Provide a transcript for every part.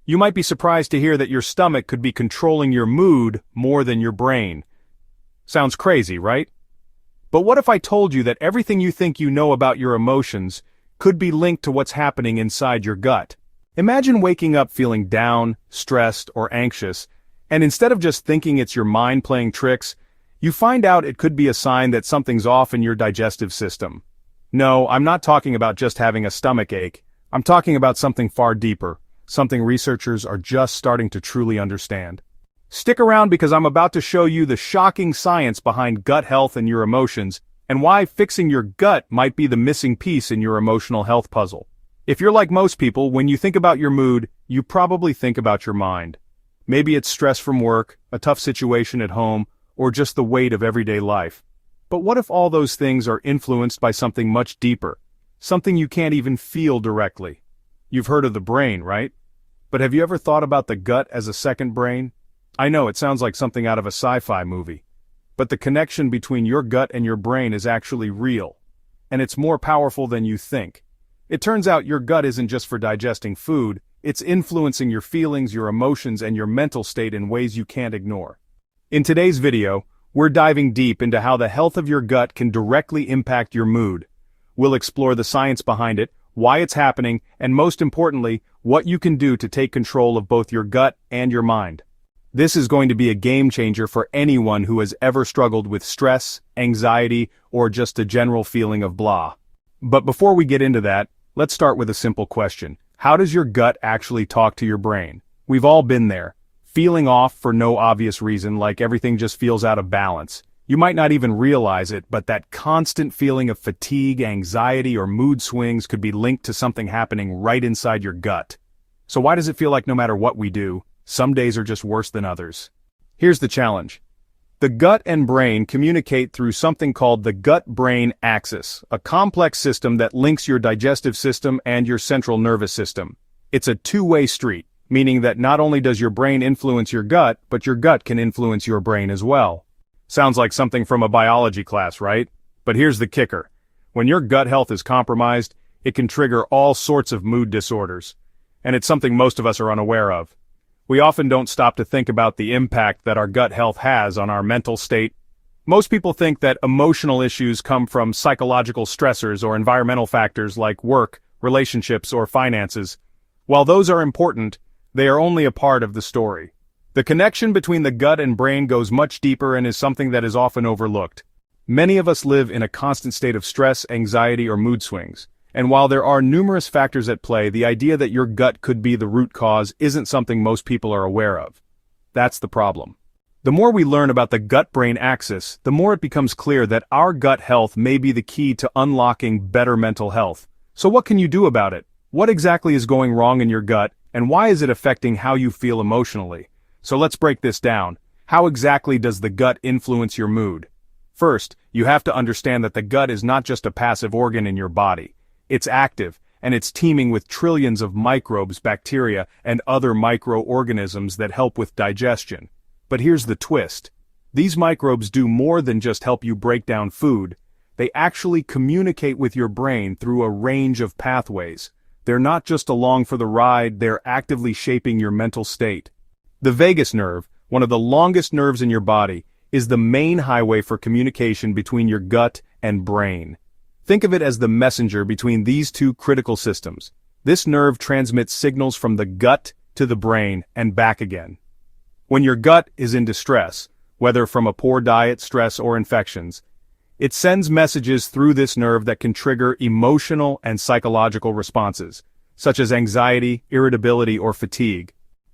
You might be surprised to hear that your stomach could be controlling your mood more than your brain. Sounds crazy, right? But what if I told you that everything you think you know about your emotions could be linked to what's happening inside your gut? Imagine waking up feeling down, stressed, or anxious, and instead of just thinking it's your mind playing tricks, you find out it could be a sign that something's off in your digestive system. No, I'm not talking about just having a stomach ache. I'm talking about something far deeper, something researchers are just starting to truly understand. Stick around because I'm about to show you the shocking science behind gut health and your emotions, and why fixing your gut might be the missing piece in your emotional health puzzle. If you're like most people, when you think about your mood, you probably think about your mind. Maybe it's stress from work, a tough situation at home, or just the weight of everyday life. But what if all those things are influenced by something much deeper? Something you can't even feel directly. You've heard of the brain, right? But have you ever thought about the gut as a second brain? I know it sounds like something out of a sci-fi movie. But the connection between your gut and your brain is actually real. And it's more powerful than you think. It turns out your gut isn't just for digesting food, it's influencing your feelings, your emotions, and your mental state in ways you can't ignore. In today's video, we're diving deep into how the health of your gut can directly impact your mood. We'll explore the science behind it, why it's happening, and most importantly, what you can do to take control of both your gut and your mind. This is going to be a game changer for anyone who has ever struggled with stress, anxiety, or just a general feeling of blah. But before we get into that, let's start with a simple question. How does your gut actually talk to your brain? We've all been there. Feeling off for no obvious reason, like everything just feels out of balance. You might not even realize it, but that constant feeling of fatigue, anxiety, or mood swings could be linked to something happening right inside your gut. So why does it feel like no matter what we do, some days are just worse than others? Here's the challenge. The gut and brain communicate through something called the gut-brain axis, a complex system that links your digestive system and your central nervous system. It's a two-way street, meaning that not only does your brain influence your gut, but your gut can influence your brain as well. Sounds like something from a biology class, right? But here's the kicker. When your gut health is compromised, it can trigger all sorts of mood disorders. And it's something most of us are unaware of. We often don't stop to think about the impact that our gut health has on our mental state. Most people think that emotional issues come from psychological stressors or environmental factors like work, relationships, or finances. While those are important, they are only a part of the story. The connection between the gut and brain goes much deeper and is something that is often overlooked. Many of us live in a constant state of stress, anxiety, or mood swings. And while there are numerous factors at play, the idea that your gut could be the root cause isn't something most people are aware of. That's the problem. The more we learn about the gut-brain axis, the more it becomes clear that our gut health may be the key to unlocking better mental health. So what can you do about it? What exactly is going wrong in your gut, and why is it affecting how you feel emotionally? So let's break this down. How exactly does the gut influence your mood? First, you have to understand that the gut is not just a passive organ in your body. It's active, and it's teeming with trillions of microbes, bacteria, and other microorganisms that help with digestion. But here's the twist. These microbes do more than just help you break down food. They actually communicate with your brain through a range of pathways. They're not just along for the ride, they're actively shaping your mental state. The vagus nerve, one of the longest nerves in your body, is the main highway for communication between your gut and brain. Think of it as the messenger between these two critical systems. This nerve transmits signals from the gut to the brain and back again. When your gut is in distress, whether from a poor diet, stress, or infections, it sends messages through this nerve that can trigger emotional and psychological responses, such as anxiety, irritability, or fatigue.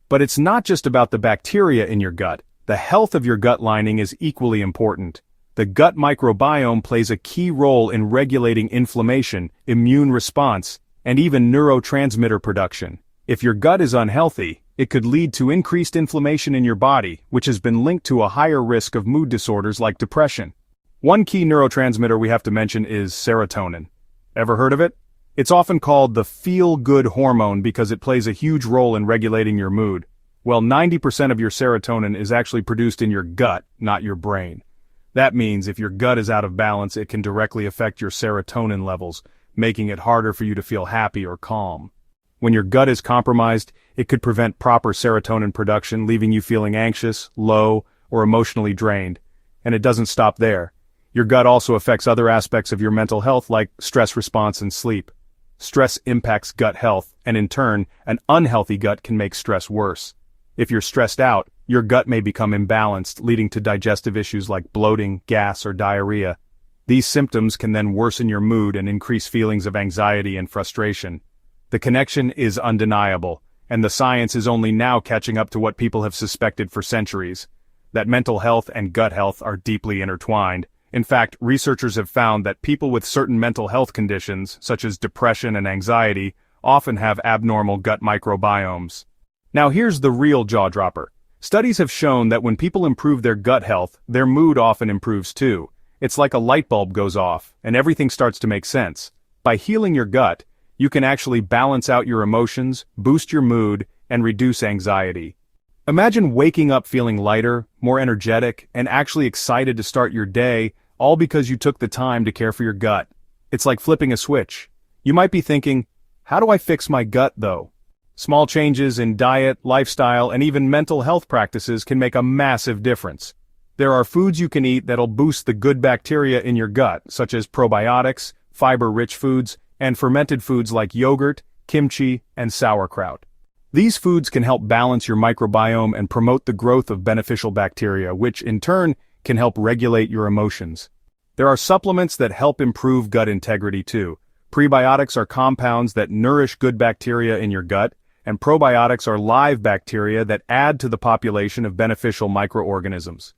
But it's not just about the bacteria in your gut. The health of your gut lining is equally important. The gut microbiome plays a key role in regulating inflammation, immune response, and even neurotransmitter production. If your gut is unhealthy, it could lead to increased inflammation in your body, which has been linked to a higher risk of mood disorders like depression. One key neurotransmitter we have to mention is serotonin. Ever heard of it? It's often called the feel-good hormone because it plays a huge role in regulating your mood. Well, 90% of your serotonin is actually produced in your gut, not your brain. That means if your gut is out of balance, it can directly affect your serotonin levels, making it harder for you to feel happy or calm. When your gut is compromised, It could prevent proper serotonin production, leaving you feeling anxious, low, or emotionally drained. And it doesn't stop there. Your gut also affects other aspects of your mental health like stress response and sleep. Stress impacts gut health, and in turn, an unhealthy gut can make stress worse. If you're stressed out, your gut may become imbalanced, leading to digestive issues like bloating, gas, or diarrhea. These symptoms can then worsen your mood and increase feelings of anxiety and frustration. The connection is undeniable, and the science is only now catching up to what people have suspected for centuries, that mental health and gut health are deeply intertwined. In fact, researchers have found that people with certain mental health conditions, such as depression and anxiety, often have abnormal gut microbiomes. Now here's the real jaw-dropper. Studies have shown that when people improve their gut health, their mood often improves too. It's like a light bulb goes off, and everything starts to make sense. By healing your gut, you can actually balance out your emotions, boost your mood, and reduce anxiety. Imagine waking up feeling lighter, more energetic, and actually excited to start your day, all because you took the time to care for your gut. It's like flipping a switch. You might be thinking, how do I fix my gut though? Small changes in diet, lifestyle, and even mental health practices can make a massive difference. There are foods you can eat that'll boost the good bacteria in your gut, such as probiotics, fiber-rich foods, and fermented foods like yogurt, kimchi, and sauerkraut. These foods can help balance your microbiome and promote the growth of beneficial bacteria, which in turn can help regulate your emotions. There are supplements that help improve gut integrity too. Prebiotics are compounds that nourish good bacteria in your gut, and probiotics are live bacteria that add to the population of beneficial microorganisms.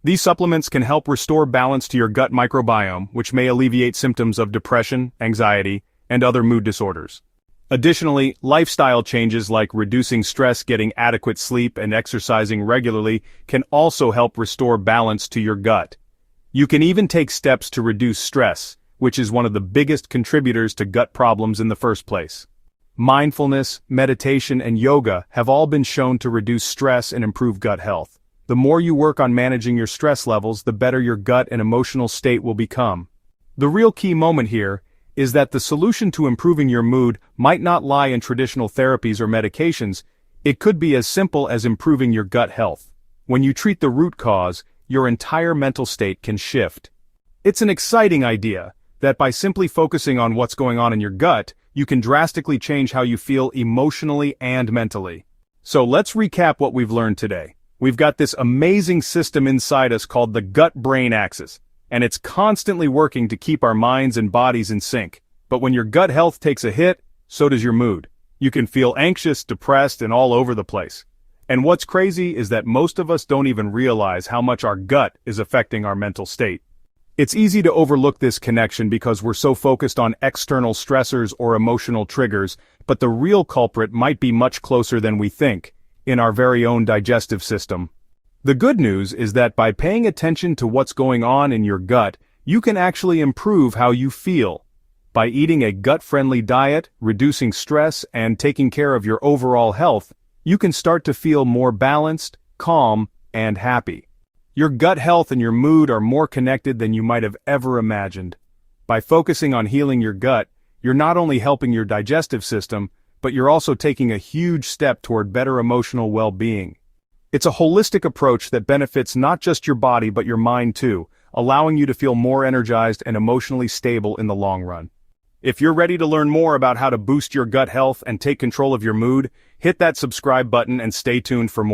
These supplements can help restore balance to your gut microbiome, which may alleviate symptoms of depression, anxiety, and other mood disorders. Additionally, lifestyle changes like reducing stress, getting adequate sleep, and exercising regularly can also help restore balance to your gut. You can even take steps to reduce stress, which is one of the biggest contributors to gut problems in the first place. Mindfulness, meditation, and yoga have all been shown to reduce stress and improve gut health. The more you work on managing your stress levels, the better your gut and emotional state will become. The real key moment here is that the solution to improving your mood might not lie in traditional therapies or medications. It could be as simple as improving your gut health. When you treat the root cause, your entire mental state can shift. It's an exciting idea that by simply focusing on what's going on in your gut, you can drastically change how you feel emotionally and mentally. So let's recap what we've learned today. We've got this amazing system inside us called the gut-brain axis, and it's constantly working to keep our minds and bodies in sync. But when your gut health takes a hit, so does your mood. You can feel anxious, depressed, and all over the place. And what's crazy is that most of us don't even realize how much our gut is affecting our mental state. It's easy to overlook this connection because we're so focused on external stressors or emotional triggers, but the real culprit might be much closer than we think, in our very own digestive system. The good news is that by paying attention to what's going on in your gut, you can actually improve how you feel. By eating a gut-friendly diet, reducing stress, and taking care of your overall health, you can start to feel more balanced, calm, and happy. Your gut health and your mood are more connected than you might have ever imagined. By focusing on healing your gut, you're not only helping your digestive system, but you're also taking a huge step toward better emotional well-being. It's a holistic approach that benefits not just your body but your mind too, allowing you to feel more energized and emotionally stable in the long run. If you're ready to learn more about how to boost your gut health and take control of your mood, hit that subscribe button and stay tuned for more.